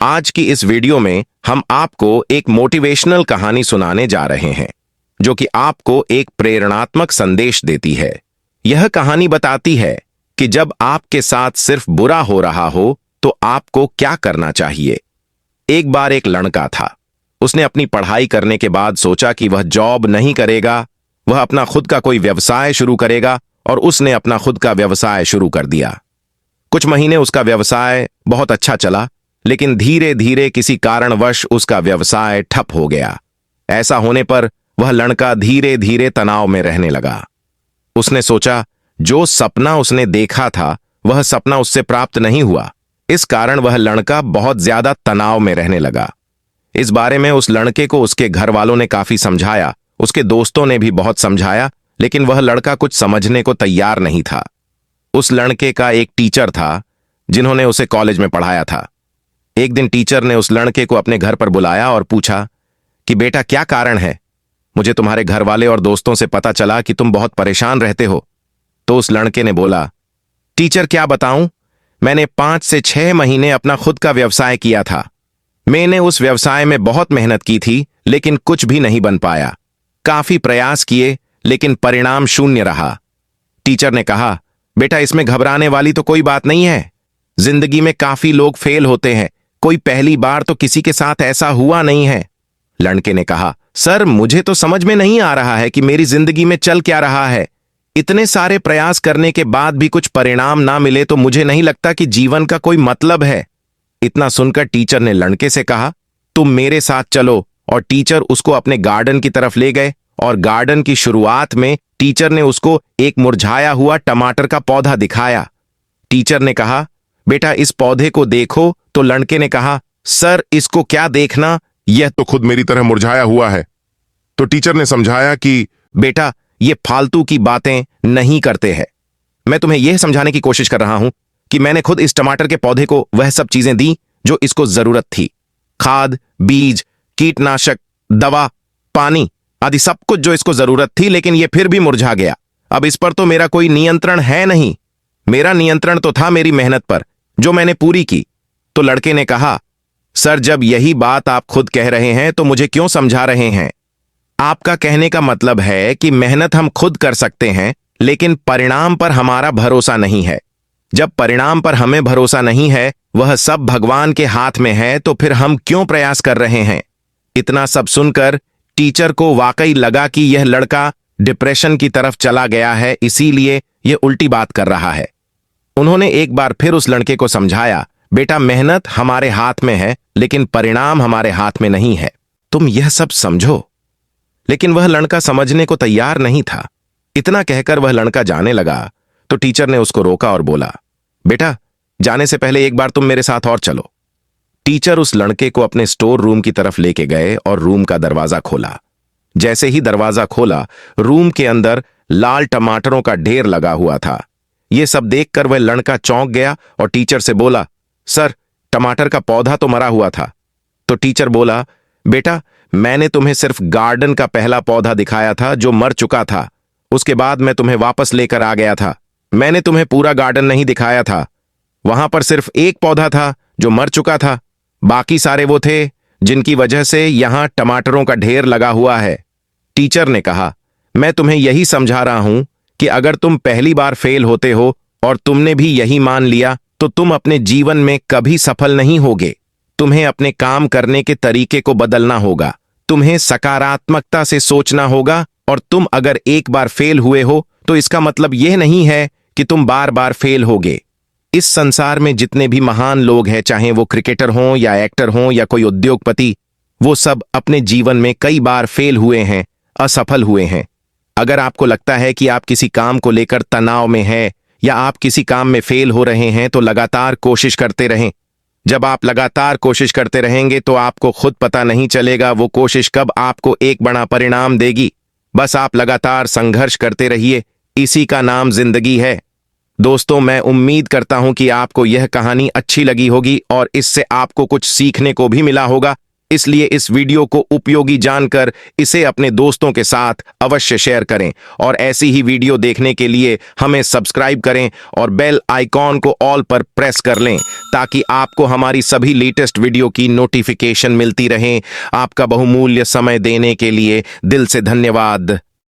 आज की इस वीडियो में हम आपको एक मोटिवेशनल कहानी सुनाने जा रहे हैं जो कि आपको एक प्रेरणात्मक संदेश देती है। यह कहानी बताती है कि जब आपके साथ सिर्फ बुरा हो रहा हो तो आपको क्या करना चाहिए। एक बार एक लड़का था। उसने अपनी पढ़ाई करने के बाद सोचा कि वह जॉब नहीं करेगा, वह अपना खुद का कोई व्यवसाय शुरू करेगा और उसने अपना खुद का व्यवसाय शुरू कर दिया। कुछ महीने उसका व्यवसाय बहुत अच्छा चला, लेकिन धीरे धीरे किसी कारणवश उसका व्यवसाय ठप हो गया। ऐसा होने पर वह लड़का धीरे धीरे तनाव में रहने लगा। उसने सोचा जो सपना उसने देखा था वह सपना उससे प्राप्त नहीं हुआ। इस कारण वह लड़का बहुत ज्यादा तनाव में रहने लगा। इस बारे में उस लड़के को उसके घर वालों ने काफी समझाया, उसके दोस्तों ने भी बहुत समझाया, लेकिन वह लड़का कुछ समझने को तैयार नहीं था। उस लड़के का एक टीचर था जिन्होंने उसे कॉलेज में पढ़ाया था। एक दिन टीचर ने उस लड़के को अपने घर पर बुलाया और पूछा कि बेटा क्या कारण है? मुझे तुम्हारे घर वाले और दोस्तों से पता चला कि तुम बहुत परेशान रहते हो। तो उस लड़के ने बोला, टीचर क्या बताऊं, मैंने 5 से 6 महीने अपना खुद का व्यवसाय किया था। मैंने उस व्यवसाय में बहुत मेहनत की थी, लेकिन कुछ भी नहीं बन पाया। काफी प्रयास किए लेकिन परिणाम शून्य रहा। टीचर ने कहा, बेटा इसमें घबराने वाली तो कोई बात नहीं है। जिंदगी में काफी लोग फेल होते हैं, कोई पहली बार तो किसी के साथ ऐसा हुआ नहीं है। लड़के ने कहा, सर मुझे तो समझ में नहीं आ रहा है कि मेरी जिंदगी में चल क्या रहा है। इतने सारे प्रयास करने के बाद भी कुछ परिणाम ना मिले तो मुझे नहीं लगता कि जीवन का कोई मतलब है। इतना सुनकर टीचर ने लड़के से कहा, तुम मेरे साथ चलो, और टीचर उसको अपने गार्डन की तरफ ले गए और गार्डन की शुरुआत में टीचर ने उसको एक मुरझाया हुआ टमाटर का पौधा दिखाया। टीचर ने कहा, बेटा इस पौधे को देखो। तो लड़के ने कहा, सर इसको क्या देखना, यह तो खुद मेरी तरह मुरझाया हुआ है। तो टीचर ने समझाया कि बेटा ये फालतू की बातें नहीं करते हैं। मैं तुम्हें यह समझाने की कोशिश कर रहा हूं कि मैंने खुद इस टमाटर के पौधे को वह सब चीजें दी जो इसको जरूरत थी। खाद, बीज, कीटनाशक, दवा, पानी आदि सब कुछ जो इसको जरूरत थी, लेकिन यह फिर भी मुरझा गया। अब इस पर तो मेरा कोई नियंत्रण है नहीं। मेरा नियंत्रण तो था मेरी मेहनत पर जो मैंने पूरी की। तो लड़के ने कहा, सर जब यही बात आप खुद कह रहे हैं तो मुझे क्यों समझा रहे हैं? आपका कहने का मतलब है कि मेहनत हम खुद कर सकते हैं, लेकिन परिणाम पर हमारा भरोसा नहीं है। जब परिणाम पर हमें भरोसा नहीं है, वह सब भगवान के हाथ में है, तो फिर हम क्यों प्रयास कर रहे हैं? इतना सब सुनकर टीचर को वाकई लगा कि यह लड़का डिप्रेशन की तरफ चला गया है, इसीलिए यह उल्टी बात कर रहा है। उन्होंने एक बार फिर उस लड़के को समझाया, बेटा मेहनत हमारे हाथ में है, लेकिन परिणाम हमारे हाथ में नहीं है। तुम यह सब समझो। लेकिन वह लड़का समझने को तैयार नहीं था। इतना कहकर वह लड़का जाने लगा तो टीचर ने उसको रोका और बोला, बेटा जाने से पहले एक बार तुम मेरे साथ और चलो। टीचर उस लड़के को अपने स्टोर रूम की तरफ लेके गए और रूम का दरवाजा खोला। जैसे ही दरवाजा खोला, रूम के अंदर लाल टमाटरों का ढेर लगा हुआ था। यह सब देखकर वह लड़का चौंक गया और टीचर से बोला, सर टमाटर का पौधा तो मरा हुआ था। तो टीचर बोला, बेटा मैंने तुम्हें सिर्फ गार्डन का पहला पौधा दिखाया था जो मर चुका था। उसके बाद मैं तुम्हें वापस लेकर आ गया था। मैंने तुम्हें पूरा गार्डन नहीं दिखाया था। वहां पर सिर्फ एक पौधा था जो मर चुका था, बाकी सारे वो थे जिनकी वजह से यहां टमाटरों का ढेर लगा हुआ है। टीचर ने कहा, मैं तुम्हें यही समझा रहा हूं कि अगर तुम पहली बार फेल होते हो और तुमने भी यही मान लिया तो तुम अपने जीवन में कभी सफल नहीं होगे। तुम्हें अपने काम करने के तरीके को बदलना होगा। तुम्हें सकारात्मकता से सोचना होगा, और तुम अगर एक बार फेल हुए हो तो इसका मतलब यह नहीं है कि तुम बार बार फेल होगे। इस संसार में जितने भी महान लोग हैं, चाहे वो क्रिकेटर हों या एक्टर हों या कोई उद्योगपति, वो सब अपने जीवन में कई बार फेल हुए हैं, असफल हुए हैं। अगर आपको लगता है कि आप किसी काम को लेकर तनाव में हैं या आप किसी काम में फेल हो रहे हैं, तो लगातार कोशिश करते रहें। जब आप लगातार कोशिश करते रहेंगे तो आपको खुद पता नहीं चलेगा वो कोशिश कब आपको एक बड़ा परिणाम देगी। बस आप लगातार संघर्ष करते रहिए, इसी का नाम जिंदगी है। दोस्तों, मैं उम्मीद करता हूं कि आपको यह कहानी अच्छी लगी होगी और इससे आपको कुछ सीखने को भी मिला होगा। इसलिए इस वीडियो को उपयोगी जानकर इसे अपने दोस्तों के साथ अवश्य शेयर करें और ऐसी ही वीडियो देखने के लिए हमें सब्सक्राइब करें और बेल आइकॉन को ऑल पर प्रेस कर लें ताकि आपको हमारी सभी लेटेस्ट वीडियो की नोटिफिकेशन मिलती रहे। आपका बहुमूल्य समय देने के लिए दिल से धन्यवाद।